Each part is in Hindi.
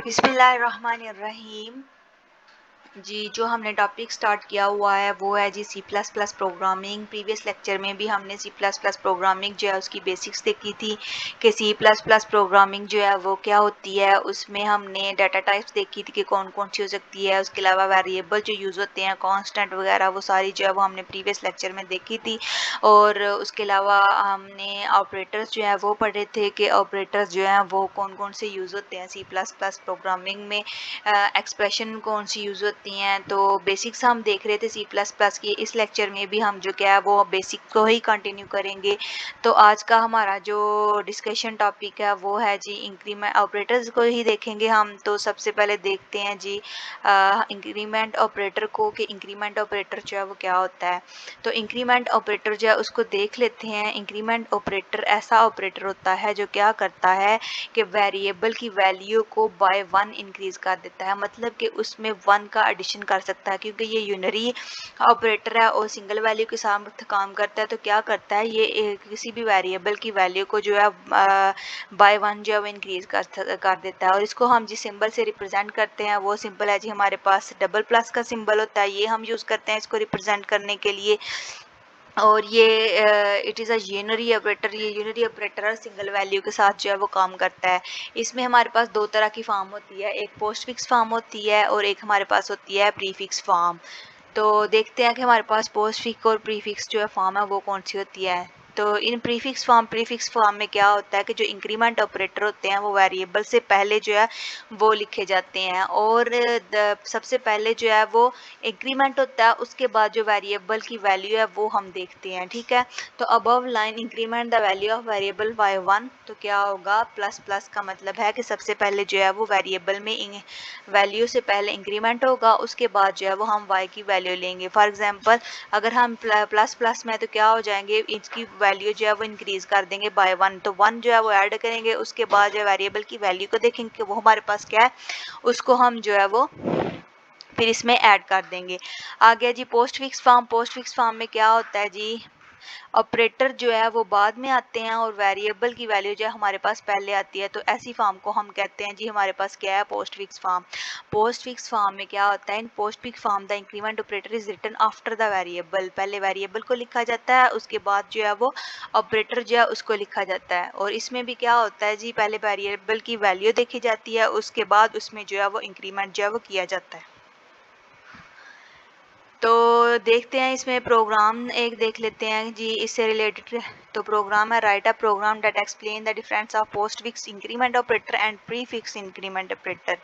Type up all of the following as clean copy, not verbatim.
बिस्मिल्लाहिर्रहमानिर्रहीम। जी, जो हमने टॉपिक स्टार्ट किया हुआ है वो है जी C plus plus programming. Previous lecture में भी हमने सी प्लस प्लस प्रोग्रामिंग जो है उसकी बेसिक्स देखी थी कि सी प्लस प्लस प्रोग्रामिंग जो है वो क्या होती है। उसमें हमने डाटा टाइप्स देखी थी कि कौन कौन सी हो सकती है। उसके अलावा वेरिएबल जो यूज़ होते हैं, कांस्टेंट वगैरह, वो सारी जो है वो हमने प्रीवियस लेक्चर में देखी थी। और उसके अलावा हमने ऑपरेटर्स जो है वो पढ़े थे कि ऑपरेटर्स जो हैं वो कौन कौन से यूज़ होते हैं सी प्लस प्लस प्रोग्रामिंग में, एक्सप्रेशन कौन सी यूज़ होती हैं। तो बेसिक्स हम देख रहे थे सी प्लस प्लस की। इस लेक्चर में भी हम जो क्या है वो बेसिक को ही कंटिन्यू करेंगे। तो आज का हमारा जो डिस्कशन टॉपिक है वो है जी इंक्रीमेंट ऑपरेटर्स को ही देखेंगे हम। तो सबसे पहले देखते हैं जी इंक्रीमेंट ऑपरेटर को कि इंक्रीमेंट ऑपरेटर जो है वो क्या होता है। तो इंक्रीमेंट ऑपरेटर जो है उसको देख लेते हैं। इंक्रीमेंट ऑपरेटर ऐसा ऑपरेटर होता है जो क्या करता है कि वेरिएबल की वैल्यू को बाय 1 इंक्रीज कर देता है। मतलब कि उसमें 1 का एडिशन कर सकता है, क्योंकि ये यूनरी ऑपरेटर है और सिंगल वैल्यू के साथ काम करता है। तो क्या करता है ये किसी भी वेरिएबल की वैल्यू को जो है बाय 1 जो है वो इंक्रीज कर देता है। और इसको हम जिस सिंबल से रिप्रेजेंट करते हैं वो सिंबल है जी हमारे पास डबल प्लस का सिंबल होता है। ये हम यूज़ करते हैं इसको रिप्रेजेंट करने के लिए। और ये it is a unary operator. ये यूनरी ऑपरेटर और सिंगल वैल्यू के साथ जो है वो काम करता है। इसमें हमारे पास दो तरह की फॉर्म होती है, एक पोस्ट फिक्स फॉर्म होती है और एक हमारे पास होती है प्रीफिक्स फॉर्म। तो देखते हैं कि हमारे पास पोस्ट फिक्स और प्रीफिक्स जो है फॉर्म है वो कौन सी होती है। तो इन प्रीफिक्स फॉर्म में क्या होता है कि जो इंक्रीमेंट ऑपरेटर होते हैं वो वेरिएबल से पहले जो है वो लिखे जाते हैं। और सबसे पहले जो है वो इंक्रीमेंट होता है, उसके बाद जो वेरिएबल की वैल्यू है वो हम देखते हैं। ठीक है, तो above line increment the value of variable bye 1, तो क्या होगा प्लस प्लस का मतलब है कि सबसे पहले जो है वो वेरिएबल में वैल्यू से पहले इंक्रीमेंट होगा, उसके बाद जो है वो हम y की वैल्यू लेंगे। फॉर एग्जांपल अगर हम प्लस प्लस में तो क्या हो जाएंगे, इसकी वैल्यू जो है वो इंक्रीज कर देंगे बाय 1, तो 1 जो है वो ऐड करेंगे। उसके बाद जो वेरिएबल की वैल्यू को देखेंगे कि वो हमारे पास क्या है, उसको हम जो है वो फिर इसमें ऐड कर देंगे। आ गया जी postfix form. Postfix form में क्या होता है जी, ऑपरेटर जो है वो बाद में आते हैं और वेरिएबल की वैल्यू जो है हमारे पास पहले आती है। तो ऐसी फॉर्म को हम कहते हैं जी हमारे पास क्या है, postfix form. Postfix form में क्या होता है, in postfix form the increment operator is written after the variable. पहले वेरिएबल को लिखा जाता है, उसके बाद जो है वो ऑपरेटर जो है उसको लिखा जाता है। और इसमें भी क्या होता है जी, पहले वेरिएबल की वैल्यू देखी जाती है, उसके बाद उसमें जो है वो इंक्रीमेंट जो है वो किया जाता है। तो देखते हैं इसमें प्रोग्राम एक देख लेते हैं जी इससे रिलेटेड। तो प्रोग्राम है write a program that explain the difference of postfix increment operator and prefix increment operator.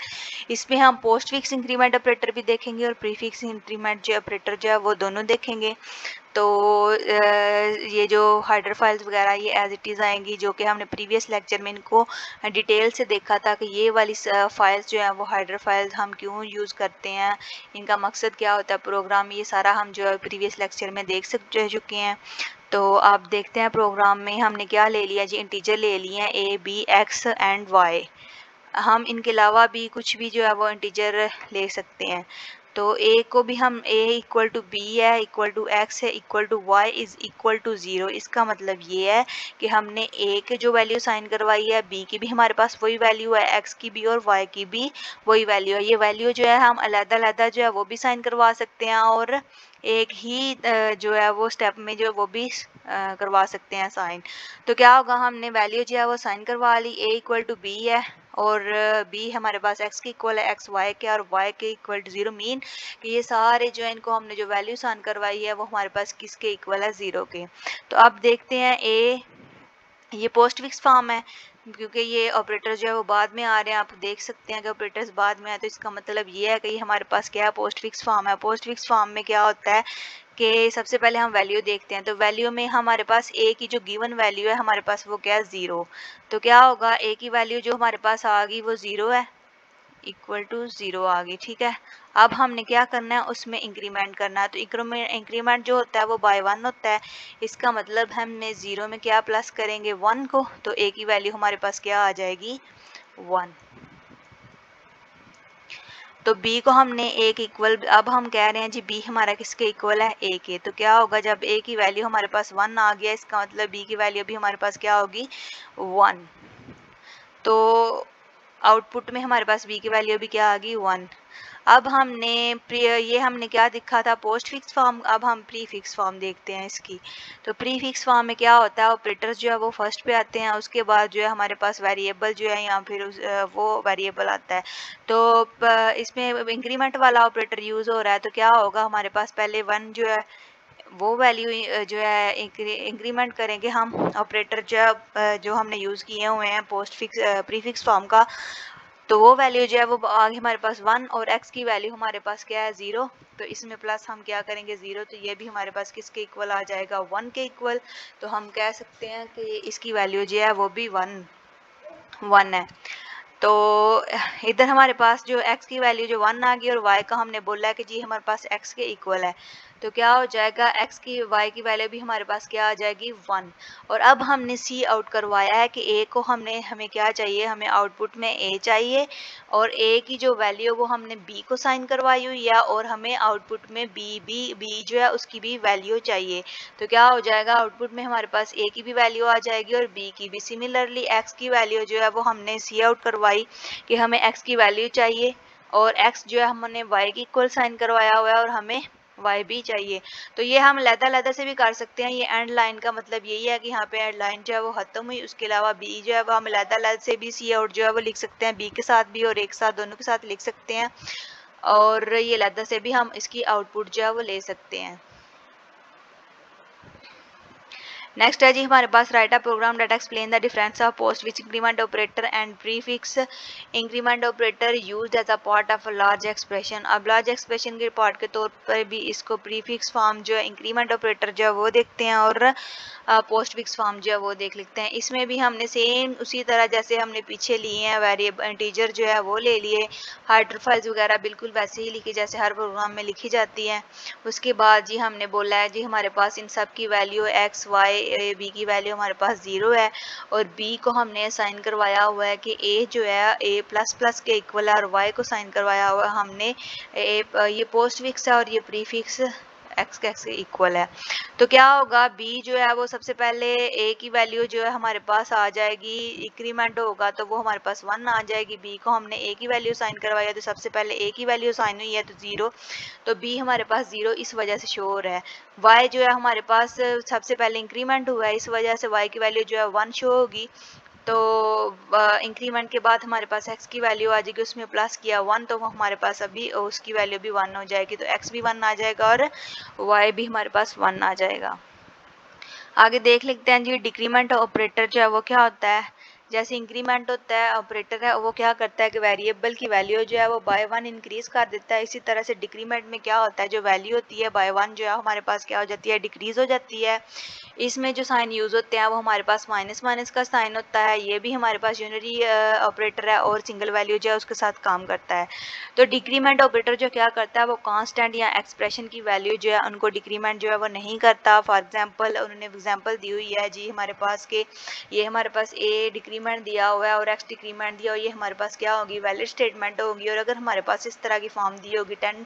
इसमें हम पोस्ट फिक्स इंक्रीमेंट ऑपरेटर भी देखेंगे और प्री फिक्स इंक्रीमेंट जो ऑपरेटर जो है वो दोनों देखेंगे। तो ये जो हाइडर फाइल्स वगैरह ये एज इट इज़ आएंगी, जो कि हमने प्रीवियस लेक्चर में इनको डिटेल से देखा था कि ये वाली फाइल्स जो है वो हाइडर फाइल्स हम क्यों यूज़ करते हैं, इनका मकसद क्या होता है प्रोग्राम, ये सारा हम जो है प्रीवियस लेक्चर में देख चुके हैं। तो आप देखते हैं प्रोग्राम में हमने क्या ले लिया जी, इंटीजर ले लिए हैं a b x and y। हम इनके अलावा भी कुछ भी जो है वो इंटीजर ले सकते हैं। तो a को भी हम a इक्वल टू b है, इक्वल टू x है, equal to y is equal to 0। इसका मतलब ये है कि हमने a की जो वैल्यू साइन करवाई है, b की भी हमारे पास वही वैल्यू है, x की भी और y की भी वही वैल्यू है। ये वैल्यू जो है हम अलग-अलग जो है वो भी साइन करवा सकते हैं और एक ही जो है वो स्टेप में जो वो भी करवा सकते हैं साइन। तो क्या होगा, हमने वैल्यू जो है वो साइन करवा ली, a इक्वल टू b है और b हमारे पास x के इक्वल है, x y के और y के इक्वल टू 0। मीन कि ये सारे जो है इनको हमने जो वैल्यू साइन करवाई है वो हमारे पास किसके इक्वल है, 0 के। तो अब देखते हैं a, ये पोस्ट फिक्स फॉर्म है क्योंकि ये ऑपरेटर जो है वो बाद में आ रहे हैं। आप देख सकते हैं कि ऑपरेटर्स बाद में आए, तो इसका मतलब ये है कि ये हमारे पास क्या है, पोस्ट फिक्स फॉर्म है। पोस्ट फिक्स फॉर्म में क्या होता है कि सबसे पहले हम वैल्यू देखते हैं। तो वैल्यू में हमारे पास a की जो गिवन वैल्यू है हमारे पास वो क्या है, 0। तो क्या होगा, a की वैल्यू जो हमारे पास आ गई वो 0 है, इक्वल टू 0 आ गई। ठीक है, अब हमने क्या करना है, उसमें इंक्रीमेंट करना है। तो इंक्रीमेंट जो होता है वो बाय 1 होता है। इसका मतलब हमने 0 में क्या प्लस करेंगे, 1 को। तो a की वैल्यू हमारे पास क्या आ जाएगी, 1। तो b को हमने एक इक्वल, अब हम कह रहे हैं जी b हमारा किसके इक्वल है, a के। तो क्या होगा, जब a की वैल्यू हमारे पास 1 आ गया, इसका मतलब b की वैल्यू भी हमारे पास क्या होगी, 1। तो आउटपुट में हमारे पास b की वैल्यू भी क्या आ गई 1। अब हमने ये हमने क्या दिखा था पोस्ट फिक्स फॉर्म, अब हम प्री फिक्स फॉर्म देखते हैं इसकी। तो प्री फिक्स फॉर्म में क्या होता है, ऑपरेटर्स जो है वो फर्स्ट पे आते हैं, उसके बाद जो है हमारे पास वेरिएबल जो है या फिर वो वेरिएबल आता है। तो इसमें इंक्रीमेंट वाला ऑपरेटर यूज़ हो रहा है, तो क्या होगा हमारे पास पहले 1 जो है वो वैल्यू जो है इंक्रीमेंट करेंगे हम ऑपरेटर जो जो हमने यूज़ किए हुए हैं post fix pre fix form का। तो वो वैल्यू जो है वो आगे हमारे पास 1 और x की वैल्यू हमारे पास क्या है 0। तो इसमें प्लस हम क्या करेंगे 0, तो ये भी हमारे पास किसके इक्वल आ जाएगा 1 के इक्वल। तो हम कह सकते हैं कि इसकी वैल्यू जो है वो भी 1 है। तो इधर हमारे पास जो x की वैल्यू जो 1 आ गई और y का हमने बोला है कि जी हमारे पास x के इक्वल है। तो क्या हो जाएगा x की y की वैल्यू भी हमारे पास क्या आ जाएगी 1। और अब हमने c आउट करवाया है कि a को हमें क्या चाहिए, हमें आउटपुट में a चाहिए और a की जो वैल्यू वो हमने b को साइन करवाई हुई है और हमें आउटपुट में b जो है उसकी भी वैल्यू चाहिए। तो क्या हो जाएगा आउटपुट में हमारे पास a की भी वैल्यू आ जाएगी और b की भी। सिमिलरली x की वैल्यू जो है वो हमने c आउट करवाई कि हमें x की वैल्यू चाहिए और x जो है हमने y की इक्वल साइन करवाया हुआ है और हमें y भी चाहिए। तो ये हम लैदा से भी कर सकते हैं। ये एंड लाइन का मतलब यही है कि यहाँ पे एंड लाइन जो है वो खत्म हुई, उसके अलावा b जो है वो हम लैदा से भी c आउट जो है वो लिख सकते हैं, b के साथ भी और एक साथ दोनों के साथ लिख सकते हैं। और ये लैदा से भी हम इसकी आउटपुट जो है वो ले सकते हैं। नेक्स्ट है जी हमारे पास write a program that explain the difference of post which increment operator and prefix increment operator used as a part of a large expression. अब लार्ज एक्सप्रेशन के पार्ट के तौर पर भी इसको प्रीफिक्स फॉर्म जो है इंक्रीमेंट ऑपरेटर जो है वो देखते हैं और पोस्ट फिक्स फॉर्म जो है वो देख लेते हैं। इसमें भी हमने सेम उसी तरह जैसे हमने पीछे लिए हैं वेरिएबल इंटीजर जो है वो ले लिए, हेडर फाइल्स वगैरह बिल्कुल वैसे ही लिखी जैसे हर प्रोग्राम में लिखी जाती है। उसके बाद जी हमने बोला है जी हमारे पास इन सब की वैल्यू एक्स वाई बी की वैल्यू हमारे पास 0 है और बी को हमने असाइन करवाया हुआ है कि ए जो है ए प्लस प्लस के इक्वल है और वाई को साइन करवाया हुआ है हमने ये पोस्ट फिक्स है और ये प्री फिक्स एक्स के इक्वल है। तो क्या होगा बी जो है वो सबसे पहले ए की वैल्यू जो है हमारे पास आ जाएगी, इंक्रीमेंट होगा तो वो हमारे पास 1 आ जाएगी। बी को हमने ए की वैल्यू साइन करवाई है तो सबसे पहले ए की वैल्यू साइन हुई है तो 0, तो बी हमारे पास 0 इस वजह से शो हो रहा है। y जो है हमारे पास सबसे पहले इंक्रीमेंट हुआ है, इस वजह से y की वैल्यू जो है 1 शो होगी। तो इंक्रीमेंट के बाद हमारे पास x की वैल्यू आ जाएगी, उसमें प्लस किया 1 तो वो हमारे पास अभी उसकी वैल्यू भी 1 हो जाएगी। तो x भी 1 आ जाएगा और y भी हमारे पास 1 आ जाएगा। आगे देख लेते हैं जी डिक्रीमेंट ऑपरेटर जो है वो क्या होता है। जैसे इंक्रीमेंट होता है ऑपरेटर है वो क्या करता है कि वेरिएबल की वैल्यू जो है वो बाय 1 इंक्रीज कर देता है। इसी तरह से डिक्रीमेंट में क्या होता है जो वैल्यू होती है बाय 1 जो है हमारे पास क्या हो जाती है डिक्रीज हो जाती है। इसमें जो साइन यूज होते हैं वो हमारे पास माइनस माइनस का साइन होता है। ये भी हमारे पास यूनरी ऑपरेटर है और सिंगल वैल्यू जो है उसके साथ काम करता है। तो डिक्रीमेंट ऑपरेटर जो क्या करता है वो कांस्टेंट या एक्सप्रेशन की वैल्यू जो है उनको डिक्रीमेंट जो है वो नहीं करता। फॉर एग्जांपल उन्होंने एग्जांपल दी हुई है जी हमारे पास के ये हमारे पास ए डिक्रीमेंट दिया हुआ है और एक्स डिक्रीमेंट दिया, और ये हमारे पास क्या होगी वैलिड स्टेटमेंट होगी। और अगर हमारे पास इस तरह की फॉर्म दी होगी 10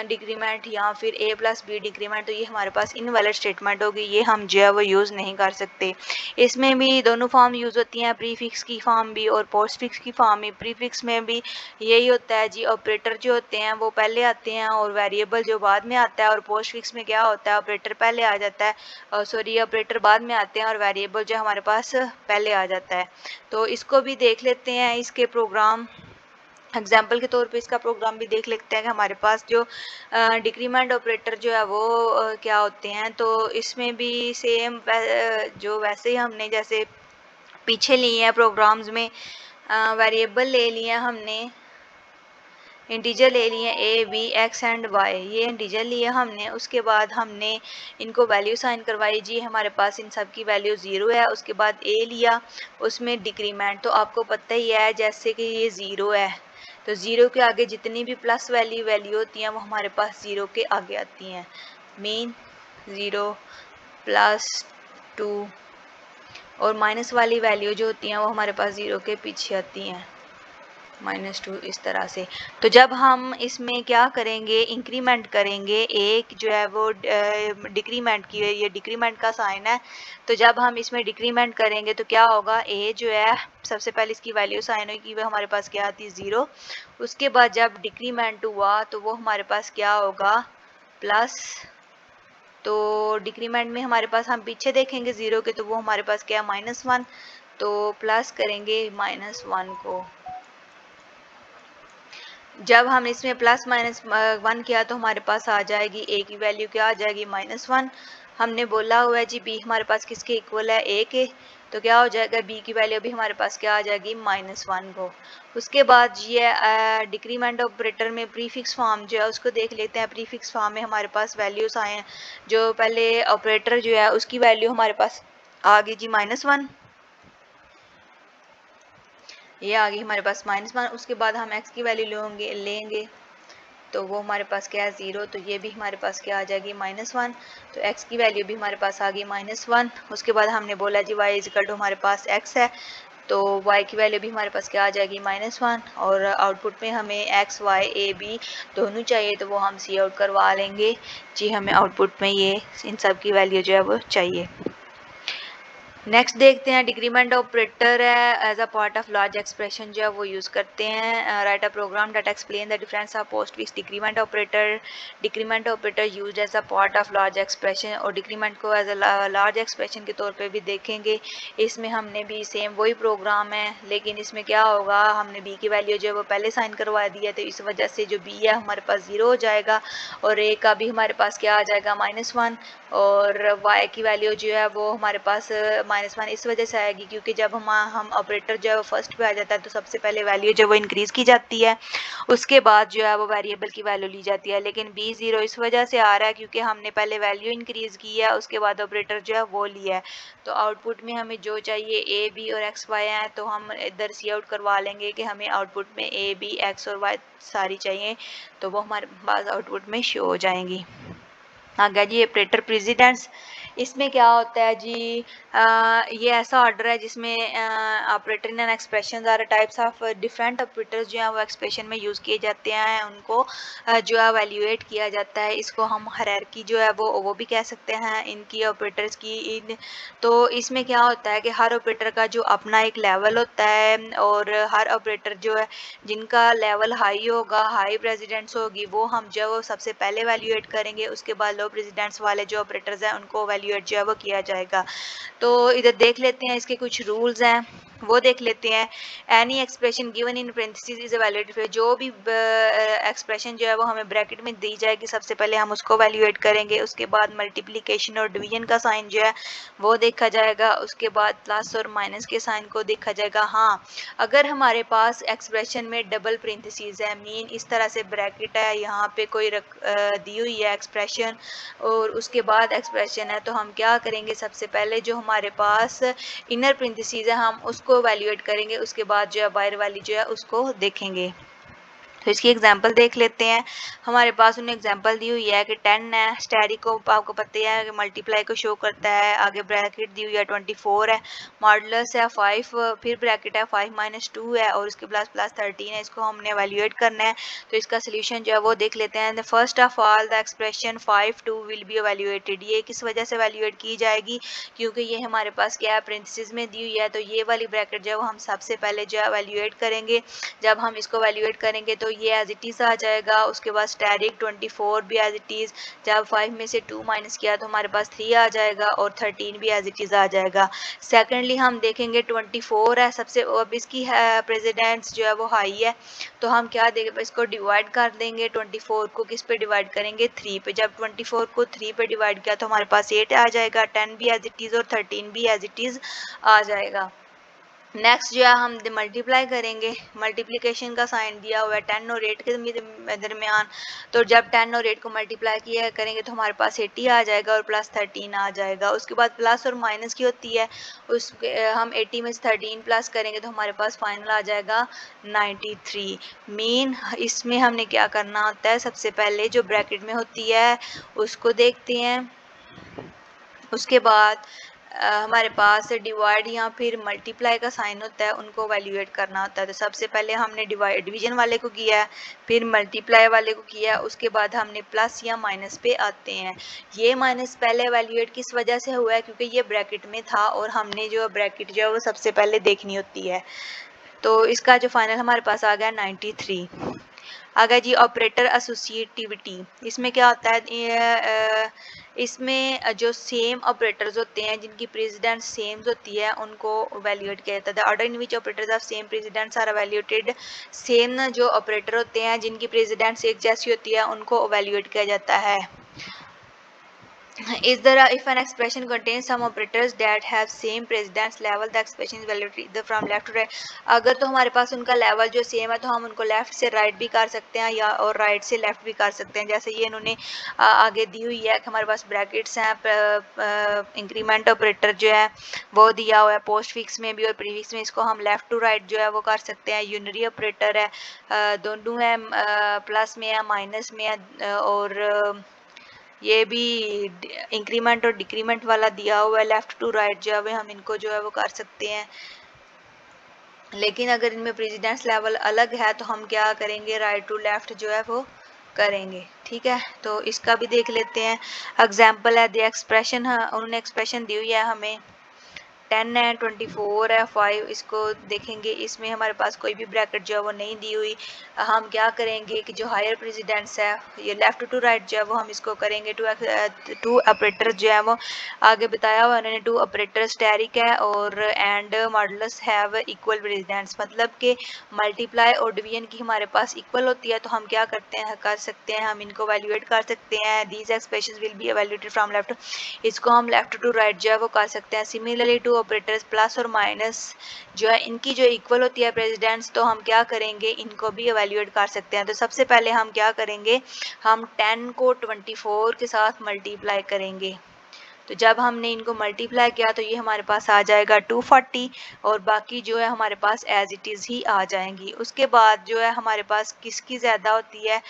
डिक्रीमेंट या फिर ए प्लस बी डिक्रीमेंट, तो ये हमारे पास इनवैलिड स्टेटमेंट होगी, ये हम जो है वो यूज़ नहीं कर सकते। इसमें भी दोनों फॉर्म यूज़ होती हैं, प्रीफिक्स की फॉर्म भी और पोस्ट फिक्स की फॉर्म भी। प्रीफिक्स में भी यही होता है जी, ऑपरेटर जो होते हैं वो पहले आते हैं और वेरिएबल जो बाद में आता है। और पोस्ट फिक्स में क्या होता है ऑपरेटर पहले आ जाता है, सॉरी ऑपरेटर बाद में आते हैं और वेरिएबल जो हमारे पास पहले आ जाता है। तो इसको भी देख लेते हैं, इसके प्रोग्राम एग्जाम्पल के तौर पे इसका प्रोग्राम भी देख लेते हैं कि हमारे पास जो डिक्रीमेंट ऑपरेटर जो है वो क्या होते हैं। तो इसमें भी सेम जो वैसे ही हमने जैसे पीछे लिए हैं प्रोग्राम्स में वेरिएबल ले लिए हैं हमने, इंटीजर ले लिए a b x and y, ये इंटीजर लिए हमने। उसके बाद हमने इनको वैल्यू साइन करवाई जी हमारे पास इन सब की वैल्यू 0 है। उसके बाद ए लिया उसमें डिक्रीमेंट, तो आपको पता ही है जैसे कि ये 0 है तो 0 के आगे जितनी भी प्लस वैल्यू होती हैं वो हमारे पास 0 के आगे आती हैं। मीन 0 +2 और माइनस वाली वैल्यू जो होती हैं वो हमारे पास 0 के पीछे आती हैं। -2 इस तरह से। तो जब हम इसमें क्या करेंगे, इंक्रीमेंट करेंगे, एक जो है वो डिक्रीमेंट की है, ये डिक्रीमेंट का साइन है। तो जब हम इसमें डिक्रीमेंट करेंगे तो क्या होगा, ए जो है सबसे पहले इसकी वैल्यू साइन होगी, वो हमारे पास क्या आती है 0। उसके बाद जब डिक्रीमेंट हुआ तो वो हमारे पास क्या होगा प्लस। तो डिक्रीमेंट में हमारे पास हम पीछे देखेंगे 0 के, तो वो हमारे पास क्या है -1। तो प्लस करेंगे -1 को। जब हम इसमें प्लस -1 किया तो हमारे पास आ जाएगी ए की वैल्यू क्या आ जाएगी -1। हमने बोला हुआ है जी बी हमारे पास किसके इक्वल है, ए के। तो क्या हो जाएगा, बी की वैल्यू भी हमारे पास क्या आ जाएगी -1 को। उसके बाद ये डिक्रीमेंट ऑपरेटर में प्रीफिक्स फॉर्म जो है उसको देख लेते हैं। प्रीफिक्स फॉर्म में हमारे पास वैल्यूज आए हैं, जो पहले ऑपरेटर जो है उसकी वैल्यू हमारे पास आ गई जी -1, ये आ गई हमारे पास -1। उसके बाद हम x की वैल्यू लेंगे तो वो हमारे पास क्या है 0। तो ये भी हमारे पास क्या आ जाएगी -1। तो x की वैल्यू भी हमारे पास आ गई -1। उसके बाद हमने बोला जी y इक्वल टू हमारे पास x है, तो y की वैल्यू भी हमारे पास क्या आ जाएगी -1। और आउटपुट में हमें x y a b दोनों चाहिए, तो वो हम सी आउट करवा लेंगे जी। हमें आउटपुट में ये इन सब की वैल्यू जो है वो चाहिए। नेक्स्ट देखते हैं, डिक्रीमेंट ऑपरेटर है as a part of large expression जो है वो यूज़ करते हैं। Write a program that explain the difference of postfix decrement operator. Decrement operator used as a part of large expression, और डिक्रीमेंट को एज अ लार्ज एक्सप्रेशन के तौर पे भी देखेंगे। इसमें हमने भी सेम वही प्रोग्राम है, लेकिन इसमें क्या होगा, हमने बी की वैल्यू जो है वो पहले साइन करवा दी है, तो इस वजह से जो बी है हमारे पास 0 हो जाएगा, और ए का भी हमारे पास क्या आ जाएगा -1। और y की वैल्यू जो है वो हमारे पास -1 इस वजह से आएगी क्योंकि जब हम ऑपरेटर जो है वो फर्स्ट पे आ जाता है तो सबसे पहले वैल्यू जो है वो इंक्रीज की जाती है, उसके बाद जो है वो वेरिएबल की वैल्यू ली जाती है। लेकिन b 0 इस वजह से आ रहा है क्योंकि हमने पहले वैल्यू इंक्रीज की है, उसके बाद ऑपरेटर जो है वो लिया है। तो आउटपुट में हमें जो चाहिए a b और x y है, तो हम इधर सी आउट करवा लेंगे कि हमें आउटपुट में a b x और y सारी चाहिए, तो वो हमारे पास आउटपुट में शो हो जाएंगी। आगे जी ऑपरेटर प्रेसिडेंस, इसमें क्या होता है जी, ये ऐसा ऑर्डर है जिसमें operator and expression are types of different operators जो हैं वो एक्सप्रेशन में यूज़ किए जाते हैं, उनको जो है वैल्यूएट किया जाता है। इसको हम हायरार्की जो है वो भी कह सकते हैं इनकी ऑपरेटर्स की। इन तो इसमें क्या होता है कि हर ऑपरेटर का जो अपना एक लेवल होता है, और हर ऑपरेटर जो है जिनका लेवल हाई होगा, हाई प्रेसिडेंस होगी, वो हम जो वो सबसे पहले वैल्यूएट करेंगे। उसके बाद लो प्रेसिडेंस वाले जो ऑपरेटर्स हैं उनको वैल्यूएट जो है वो किया जाएगा। तो इधर देख लेते हैं, इसके कुछ रूल्स हैं वो देख लेते हैं। Any expression given in parenthesis is valuated, जो भी एक्सप्रेशन जो है वो हमें ब्रैकेट में दी जाएगी सबसे पहले हम उसको वैल्यूएट करेंगे। उसके बाद मल्टीप्लिकेशन और डिवीजन का साइन जो है वो देखा जाएगा। उसके बाद प्लस और माइनस के साइन को देखा जाएगा। हाँ, अगर हमारे पास एक्सप्रेशन में डबल पेरेंथेसिस है, मीन इस तरह से ब्रैकेट है, यहाँ पे कोई दी हुई है एक्सप्रेशन और उसके बाद एक्सप्रेशन है, तो हम क्या करेंगे, सबसे पहले जो हमारे पास इनर पेरेंथेसिस है हम उसको वैल्यूएट करेंगे, उसके बाद जो है बाहर वाली जो है उसको देखेंगे। तो इसकी एग्जांपल देख लेते हैं। हमारे पास उन्हें एग्जांपल दी हुई है कि 10 है, स्टैरिक को आपको पता है कि मल्टीप्लाई को शो करता है, आगे ब्रैकेट दी हुई है 24 है, मॉडुलस है 5, फिर ब्रैकेट है 5 - 2 है, और उसके प्लस प्लस 13 है। इसको हमने एवेल्यूएट करना है, तो इसका सोल्यूशन जो है वो देख लेते हैं। First of all the expression 5 2 will be evaluated. ये किस वजह से एवेल्यूएट की जाएगी, क्योंकि ये हमारे पास क्या है पेरेंथेसिस में दी हुई है, तो ये वाली ब्रैकेट जो है वो हम सबसे पहले जो है एवेल्यूएट करेंगे। जब हम इसको एवेल्यूएट करेंगे तो ये एज इट इज़ आ जाएगा। उसके बाद स्टैरिक 24 भी एज इट इज़, जब 5 में से 2 माइनस किया तो हमारे पास 3 आ जाएगा, और 13 भी एज इट इज़ आ जाएगा। सेकेंडली हम देखेंगे 24 है सबसे, अब इसकी प्रेसिडेंस जो है वो हाई है, तो हम क्या देंगे, इसको डिवाइड कर देंगे। 24 को किस पे डिवाइड करेंगे, 3 पे। जब 24 को 3 पे डिवाइड किया तो हमारे पास 8 आ जाएगा, 10 भी एज इट इज़ और 13 भी एज इट इज़ आ जाएगा। नेक्स्ट जो है हम मल्टीप्लाई करेंगे, मल्टीप्लिकेशन का साइन दिया हुआ है 10 और 8 के दरमियान, तो जब 10 और 8 को मल्टीप्लाई किया करेंगे तो हमारे पास 80 आ जाएगा और प्लस 13 आ जाएगा। उसके बाद प्लस और माइनस की होती है, उस हम 80 में से 13 प्लस करेंगे तो हमारे पास फाइनल आ जाएगा 93। मीन इसमें हमने क्या करना होता है, सबसे पहले जो ब्रैकेट में होती है उसको देखते हैं, उसके बाद हमारे पास डिवाइड या फिर मल्टीप्लाई का साइन होता है, उनको वैल्यूएट करना होता है। तो सबसे पहले हमने डिवीजन वाले को किया है, फिर मल्टीप्लाई वाले को किया है, उसके बाद हमने प्लस या माइनस पे आते हैं। ये माइनस पहले वैल्यूएट किस वजह से हुआ है, क्योंकि ये ब्रैकेट में था और हमने जो ब्रैकेट जो है वो सबसे पहले देखनी होती है। तो इसका जो फाइनल हमारे पास आ गया 93। आ गया जी ऑपरेटर एसोसिएटिविटी। इसमें क्या होता है, इसमें जो सेम ऑपरेटर्स होते हैं जिनकी प्रेसिडेंट सेम होती है उनको वैल्यूएट किया जाता है। Order in which operators of same precedence are evaluated. Same जो ऑपरेटर होते हैं जिनकी प्रेसिडेंट्स एक जैसी होती है उनको वैल्यूएट किया जाता है। Is there if an expression contains some operators that have same precedence level, the expression is valued either from left to right। अगर तो हमारे पास उनका लेवल जो सेम है तो हम उनको लेफ्ट से राइट भी कर सकते हैं या और राइट से लेफ्ट भी कर सकते हैं। जैसे ये इन्होंने आगे दी हुई है कि हमारे पास ब्रैकेट्स हैं, इंक्रीमेंट ऑपरेटर जो है वो दिया हुआ है पोस्ट फिक्स में भी और प्रीफिक्स में, इसको हम लेफ्ट टू राइट जो है वो कर सकते हैं। यूनरी ऑपरेटर है, दोनों है, प्लस में है माइनस में है, और ये भी इंक्रीमेंट और डिक्रीमेंट वाला दिया हुआ है लेफ्ट टू राइट जो है हम इनको जो है वो कर सकते हैं। लेकिन अगर इनमें प्रेसिडेंस लेवल अलग है तो हम क्या करेंगे, राइट टू लेफ्ट जो है वो करेंगे। ठीक है, तो इसका भी देख लेते हैं। एग्जाम्पल है द एक्सप्रेशन, उन्होंने एक्सप्रेशन दी हुई है हमें 10 है, 24 है, 5, इसको देखेंगे। इसमें हमारे पास कोई भी ब्रैकेट जो है वो नहीं दी हुई। हम क्या करेंगे कि जो हायर प्रेसिडेंट्स है ये लेफ्ट टू राइट जो है वो हम इसको करेंगे। टू ऑपरेटर जो है वो आगे बताया हुआ उन्होंने, टू ऑपरेटर स्टैरिक है और and modulus have equal precedence, मतलब कि मल्टीप्लाई और डिवीजन की हमारे पास इक्वल होती है। तो हम क्या करते हैं, कर सकते हैं, हम इनको वैल्यूएट कर सकते हैं। These expressions will be evaluated from left, इसको हम लेफ्ट टू राइट जो है वो कर सकते हैं। सिमिलरली टू ऑपरेटर्स प्लस और माइनस जो है इनकी जो इक्वल होती है प्रेसिडेंट्स, तो हम क्या करेंगे, इनको भी इवैल्यूएट कर सकते हैं। तो सबसे पहले हम क्या करेंगे, हम 10 को 24 के साथ मल्टीप्लाई करेंगे। तो जब हमने इनको मल्टीप्लाई किया तो ये हमारे पास आ जाएगा 240 और बाकी जो है हमारे पास एज इट इज़ ही आ जाएंगी। उसके बाद जो है हमारे पास किसकी ज़्यादा होती है,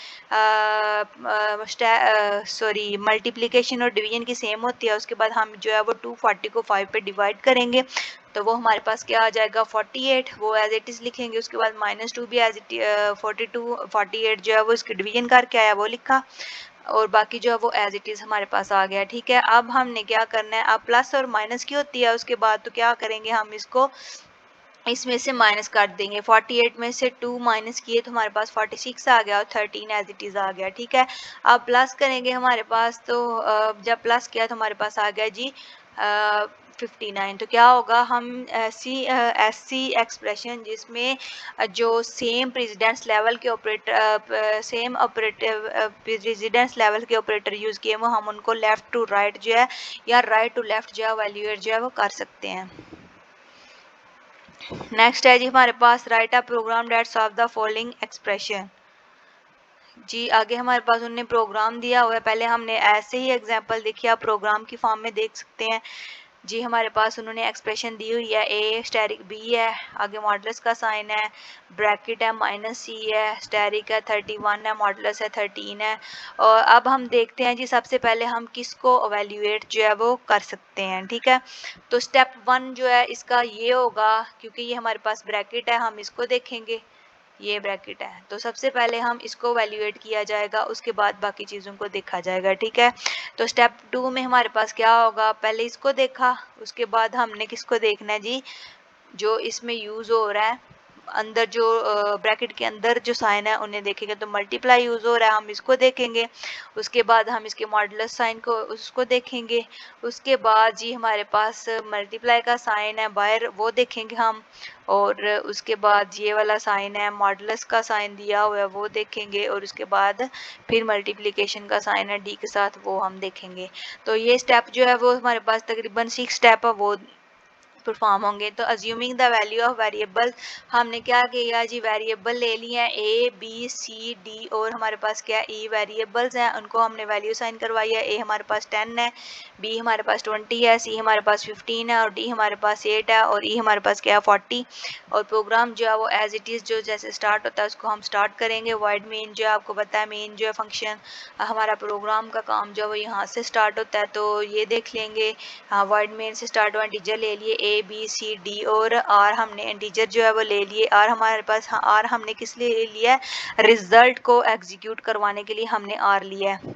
सॉरी मल्टीप्लिकेशन और डिवीजन की सेम होती है। उसके बाद हम जो है वो 240 को 5 पे डिवाइड करेंगे तो वो हमारे पास क्या आ जाएगा 48, वो एज इट इज़ लिखेंगे। उसके बाद -2 भी एज इट 48 जो है वो इसके डिवीजन करके आया वो लिखा और बाकी जो है वो एज इट इज़ हमारे पास आ गया। ठीक है, अब हमने क्या करना है, अब प्लस और माइनस की होती है उसके बाद तो क्या करेंगे, हम इसको इसमें से माइनस कर देंगे। 48 में से 2 माइनस किए तो हमारे पास 46 आ गया और 13 एज इट इज़ आ गया। ठीक है, अब प्लस करेंगे हमारे पास, तो जब प्लस किया तो हमारे पास आ गया जी 59। तो क्या होगा, हम ऐसी एक्सप्रेशन जिसमें जो सेम प्रेसिडेंस लेवल के operator same operative precedence level के ऑपरेटर यूज़ किए वो हम उनको लेफ़्ट टू राइट जो है या राइट टू लेफ़्ट जो है वैल्यूएट जो है वो कर सकते हैं। नेक्स्ट है जी हमारे पास write a program that solve the following expression. जी आगे हमारे पास उन्होंने प्रोग्राम दिया हुआ है, पहले हमने ऐसे ही एग्जांपल देखिए, आप प्रोग्राम की फॉर्म में देख सकते हैं। जी हमारे पास उन्होंने एक्सप्रेशन दी हुई है, ए स्टेरिक बी है, आगे मॉडुलस का साइन है, ब्रैकेट है -c है, स्टेरिक है 31 है, मॉडुलस है 13 है। और अब हम देखते हैं जी सबसे पहले हम किसको एवेल्यूएट जो है वो कर सकते हैं। ठीक है, तो स्टेप 1 जो है इसका ये होगा, क्योंकि ये हमारे पास ब्रैकेट है हम इसको देखेंगे, ये ब्रैकेट है तो सबसे पहले हम इसको वैल्यूएट किया जाएगा, उसके बाद बाकी चीज़ों को देखा जाएगा। ठीक है, तो स्टेप 2 में हमारे पास क्या होगा, पहले इसको देखा, उसके बाद हमने किसको देखना है जी, जो इसमें यूज़ हो रहा है अंदर जो ब्रैकेट के अंदर जो साइन है उन्हें देखेंगे। तो मल्टीप्लाई यूज़ हो रहा है हम इसको देखेंगे, उसके बाद हम इसके मॉडुलस साइन को उसको देखेंगे, उसके बाद जी हमारे पास मल्टीप्लाई का साइन है बाहर वो देखेंगे हम, और उसके बाद ये वाला साइन है मॉडुलस का साइन दिया हुआ है वो देखेंगे, और उसके बाद फिर मल्टीप्लिकेशन का साइन है डी के साथ वो हम देखेंगे। तो ये स्टेप जो है वो हमारे पास तकरीबन 6 स्टेप है वो परफॉर्म होंगे। तो assuming the value of variable, हमने क्या किया जी, वेरिएबल ले लिए हैं ए बी सी डी और हमारे पास क्या ई वेरिएबल्स हैं, उनको हमने वैल्यू साइन करवाई है। ए हमारे पास 10 है, बी हमारे पास 20 है, सी हमारे पास 15 है और डी हमारे पास 8 है और ई हमारे पास क्या है 40। और प्रोग्राम जो है वो एज इट इज़ जो जैसे स्टार्ट होता है उसको हम स्टार्ट करेंगे। वाइड मेन जो है आपको पता है, मेन जो है फंक्शन हमारा प्रोग्राम का काम जो है वो यहाँ से स्टार्ट होता है। तो ये देख लेंगे, हाँ वाइड मेन से स्टार्ट हुआ, इंटीजर ले लिए ए बी सी डी और आर, हमने इंटीजर जो है वो ले लिए। आर हमारे पास, हाँ आर हमने किस लिए लिया है, रिजल्ट को एग्जीक्यूट करवाने के लिए हमने आर लिया है।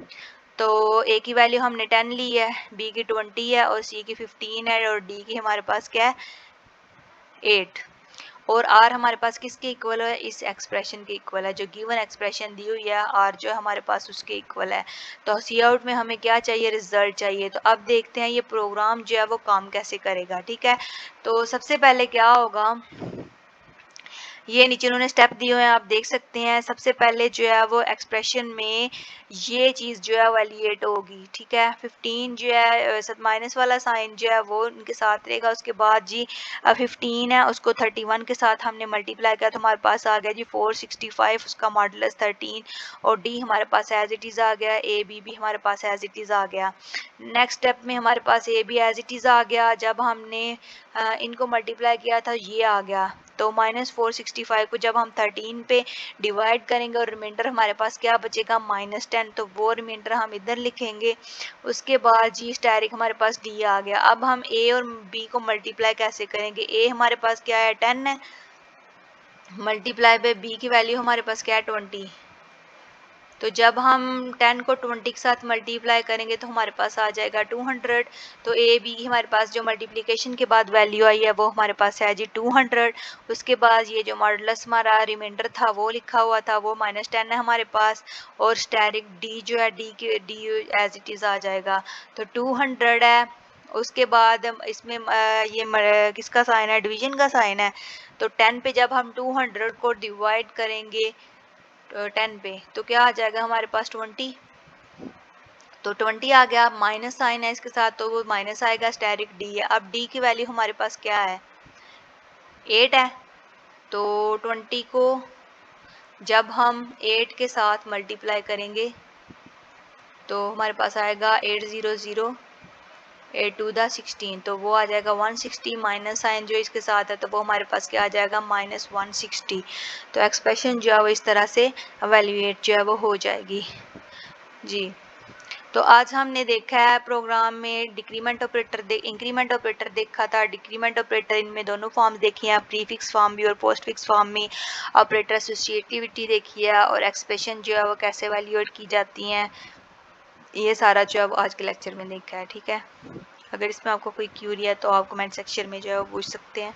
तो ए की वैल्यू हमने 10 ली है, बी की 20 है और सी की 15 है और डी की हमारे पास क्या है 8। और आर हमारे पास किसके इक्वल है, इस एक्सप्रेशन के इक्वल है, जो गिवन एक्सप्रेशन दी हुई है आर जो है हमारे पास उसके इक्वल है। तो सी आउट में हमें क्या चाहिए, रिजल्ट चाहिए। तो अब देखते हैं ये प्रोग्राम जो है वो काम कैसे करेगा। ठीक है, तो सबसे पहले क्या होगा, ये नीचे उन्होंने स्टेप दिए हुए हैं, आप देख सकते हैं। सबसे पहले जो है वो एक्सप्रेशन में ये चीज़ जो है वैल्यूएट होगी। ठीक है, 15 जो है माइनस वाला साइन जो है वो उनके साथ रहेगा। उसके बाद जी 15 है, उसको 31 के साथ हमने मल्टीप्लाई किया तो हमारे पास आ गया जी 465, उसका मॉडुलस 13 और डी हमारे पास एज इट इज़ आ गया, ए बी भी हमारे पास एज इट इज़ आ गया। नेक्स्ट स्टेप में हमारे पास A B as it is आ गया। जब हमने इनको मल्टीप्लाई किया था ये आ गया। तो -465 को जब हम 13 पे डिवाइड करेंगे और रिमाइंडर हमारे पास क्या बचेगा -10, तो वो रिमाइंडर हम इधर लिखेंगे। उसके बाद जी स्टैरिक हमारे पास डी आ गया। अब हम ए और बी को मल्टीप्लाई कैसे करेंगे, ए हमारे पास क्या है 10 है, मल्टीप्लाई पे बी की वैल्यू हमारे पास क्या है 20। तो जब हम 10 को 20 के साथ मल्टीप्लाई करेंगे तो हमारे पास आ जाएगा 200। तो ए बी हमारे पास जो मल्टीप्लिकेशन के बाद वैल्यू आई है वो हमारे पास है जी 200। उसके बाद ये जो मॉडुलस हमारा रिमाइंडर था वो लिखा हुआ था वो -10 है हमारे पास और स्टैरिक डी जो है डी एज इट इज़ आ जाएगा। तो 200 है। उसके बाद इसमें ये किसका साइन है, डिवीजन का साइन है। तो 10 पे जब हम 200 को डिवाइड करेंगे 10 पे तो क्या आ जाएगा हमारे पास 20। तो 20 आ गया, माइनस साइन है इसके साथ तो वो माइनस आएगा, स्टेरिक डी है। अब डी की वैल्यू हमारे पास क्या है 8 है। तो 20 को जब हम 8 के साथ मल्टीप्लाई करेंगे तो हमारे पास आएगा 800 8 टू द 16, तो वो आ जाएगा 160। माइनस साइन जो इसके साथ है तो वो हमारे पास क्या आ जाएगा -160। तो एक्सप्रेशन जो है वो इस तरह से एवेल्यूएट जो है वो हो जाएगी जी। तो आज हमने देखा है प्रोग्राम में डिक्रीमेंट ऑपरेटर इंक्रीमेंट ऑपरेटर देखा था, डिक्रीमेंट ऑपरेटर इनमें दोनों फॉर्म्स देखी हैं, प्रीफिक्स फॉर्म भी और पोस्टफिक्स फॉर्म में। ऑपरेटर एसोसिएटिविटी देखी है और एक्सप्रेशन जो है वो कैसे एवेल्यूएट की जाती हैं, ये सारा जो है वो आज के लेक्चर में देखा है। ठीक है, अगर इसमें आपको कोई क्यूरी है तो आप कमेंट सेक्शन में जो है वो पूछ सकते हैं।